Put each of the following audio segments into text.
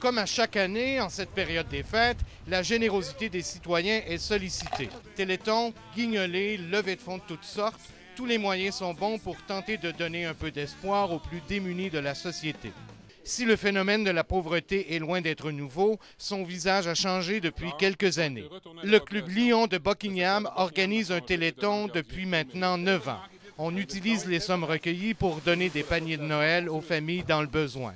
Comme à chaque année, en cette période des fêtes, la générosité des citoyens est sollicitée. Téléthon, guignolés, levées de fonds de toutes sortes, tous les moyens sont bons pour tenter de donner un peu d'espoir aux plus démunis de la société. Si le phénomène de la pauvreté est loin d'être nouveau, son visage a changé depuis quelques années. Le Club Lion de Buckingham organise un téléthon depuis maintenant 9 ans. On utilise les sommes recueillies pour donner des paniers de Noël aux familles dans le besoin.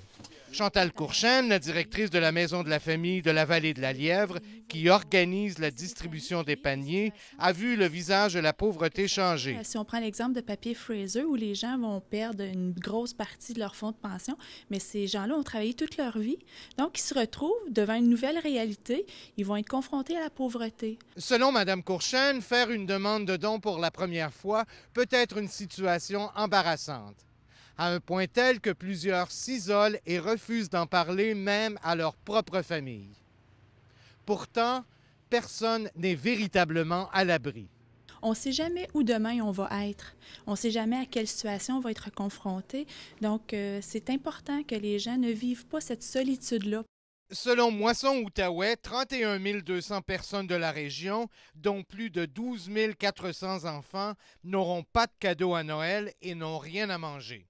Chantal Courchaine, la directrice de la Maison de la famille de la Vallée de la Lièvre, qui organise la distribution des paniers, a vu le visage de la pauvreté changer. Si on prend l'exemple de Papier Fraser, où les gens vont perdre une grosse partie de leur fonds de pension, mais ces gens-là ont travaillé toute leur vie, donc ils se retrouvent devant une nouvelle réalité, ils vont être confrontés à la pauvreté. Selon Mme Courchaine, faire une demande de don pour la première fois peut être une situation embarrassante, à un point tel que plusieurs s'isolent et refusent d'en parler même à leur propre famille. Pourtant, personne n'est véritablement à l'abri. On ne sait jamais où demain on va être. On ne sait jamais à quelle situation on va être confronté. Donc, c'est important que les gens ne vivent pas cette solitude-là. Selon Moisson-Outaouais, 31 200 personnes de la région, dont plus de 12 400 enfants, n'auront pas de cadeau à Noël et n'ont rien à manger.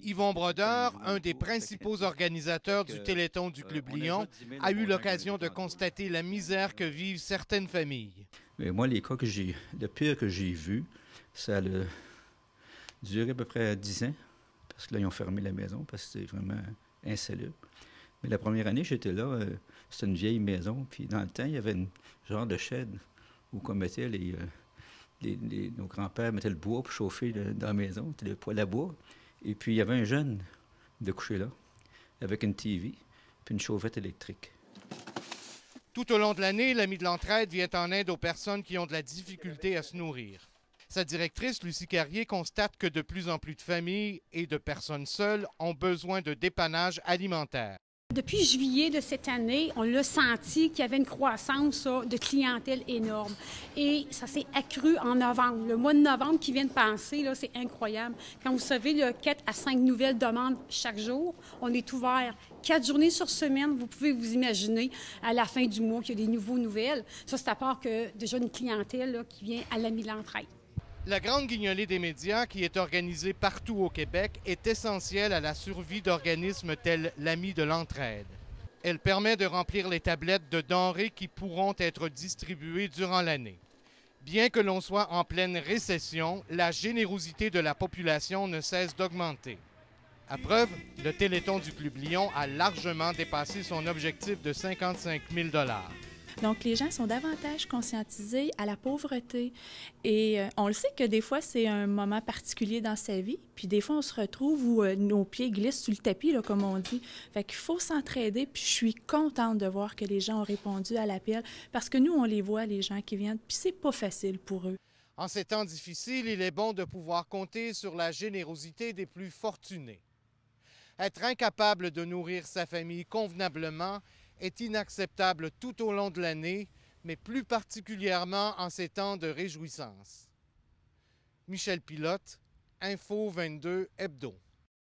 Yvon Brodeur, un des principaux organisateurs du Téléthon du Club Lion, a eu l'occasion de constater la misère que vivent certaines familles. Mais moi, les cas le pire que j'ai vu, ça a duré à peu près 10 ans, parce que là, ils ont fermé la maison, parce que c'est vraiment insalubre. Mais la première année, j'étais là, c'était une vieille maison, puis dans le temps, il y avait une genre de shed où on mettait nos grands-pères mettaient le bois pour chauffer dans la maison, c'était le poêle à bois. Et puis, il y avait un jeune de coucher là, avec une TV, puis une chauffette électrique. Tout au long de l'année, l'Ami de l'Entraide vient en aide aux personnes qui ont de la difficulté à se nourrir. Sa directrice, Lucie Carrier, constate que de plus en plus de familles et de personnes seules ont besoin de dépannage alimentaire. Depuis juillet de cette année, on l'a senti qu'il y avait une croissance de clientèle énorme. Et ça s'est accru en novembre. Le mois de novembre qui vient de passer, c'est incroyable. Quand vous savez, 4 à 5 nouvelles demandes chaque jour, on est ouvert 4 journées sur semaine. Vous pouvez vous imaginer à la fin du mois qu'il y a des nouvelles. Ça, c'est à part que déjà une clientèle qui vient à l'Ami de l'Entraide. La grande guignolée des médias, qui est organisée partout au Québec, est essentielle à la survie d'organismes tels l'Ami de l'Entraide. Elle permet de remplir les tablettes de denrées qui pourront être distribuées durant l'année. Bien que l'on soit en pleine récession, la générosité de la population ne cesse d'augmenter. À preuve, le Téléthon du Club Lion a largement dépassé son objectif de 55 000 $. Donc, les gens sont davantage conscientisés à la pauvreté. Et on le sait que des fois, c'est un moment particulier dans sa vie. Puis des fois, on se retrouve où nos pieds glissent sur le tapis, là, comme on dit. Fait qu'il faut s'entraider. Puis je suis contente de voir que les gens ont répondu à l'appel. Parce que nous, on les voit, les gens qui viennent. Puis c'est pas facile pour eux. En ces temps difficiles, il est bon de pouvoir compter sur la générosité des plus fortunés. Être incapable de nourrir sa famille convenablement est inacceptable tout au long de l'année, mais plus particulièrement en ces temps de réjouissance. Michel Pilote, Info 22 Hebdo.